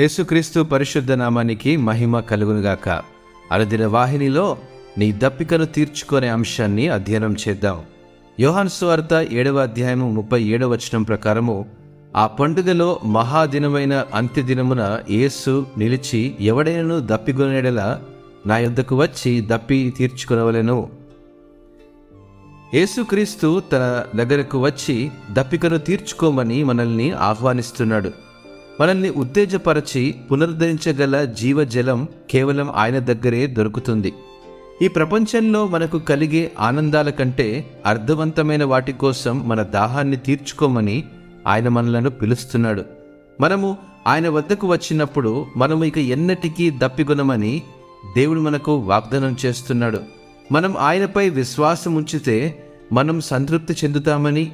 యేసుక్రీస్తు పరిశుద్ధ నామానికి మహిమ కలుగునుగాక. అనుదిన వాహినిలో నీ దప్పికను తీర్చుకునే అంశాన్ని అధ్యయనం చేద్దాం. యోహాను సువార్త 7వ అధ్యాయము 37వ వచనం ప్రకారము, ఆ పండుగలో మహాదినమైన అంత్యదినమున యేసు నిలిచి, ఎవడైనను దప్పిగొనేడలా నా యొద్దకు వచ్చి దప్పి తీర్చుకొనవలెను. యేసుక్రీస్తు తన దగ్గరకు వచ్చి దప్పికను తీర్చుకోమని మనల్ని ఆహ్వానిస్తున్నాడు. మనల్ని ఉత్తేజపరచి పునరుద్ధరించగల జీవజలం కేవలం ఆయన దగ్గరే దొరుకుతుంది. ఈ ప్రపంచంలో మనకు కలిగే ఆనందాల కంటే అర్థవంతమైన వాటి కోసం మన దాహాన్ని తీర్చుకోమని ఆయన మనలను పిలుస్తున్నాడు. మనము ఆయన వద్దకు వచ్చినప్పుడు మనము ఇక ఎన్నటికీ దప్పిగొనమని దేవుడు మనకు వాగ్దానం చేస్తున్నాడు. మనం ఆయనపై విశ్వాసం ఉంచితే మనం సంతృప్తి చెందుతామని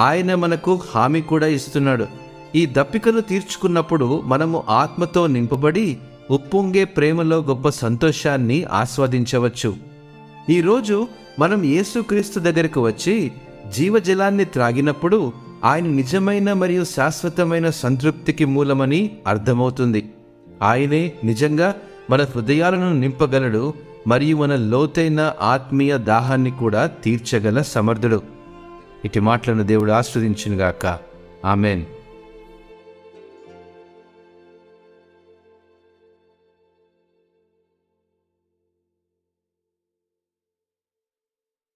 ఆయన మనకు హామీ కూడా ఇస్తున్నాడు. ఈ దప్పికను తీర్చుకున్నప్పుడు మనము ఆత్మతో నింపబడి ఉప్పొంగే ప్రేమలో గొప్ప సంతోషాన్ని ఆస్వాదించవచ్చు. ఈరోజు మనం యేసుక్రీస్తు దగ్గరకు వచ్చి జీవజలాన్ని త్రాగినప్పుడు ఆయన నిజమైన మరియు శాశ్వతమైన సంతృప్తికి మూలమని అర్థమవుతుంది. ఆయనే నిజంగా మన హృదయాలను నింపగలడు మరియు మన లోతైన ఆత్మీయ దాహాన్ని కూడా తీర్చగల సమర్థుడు. ఇటు మాటలను దేవుడు ఆస్వాదించునుగాక. ఆమెన్.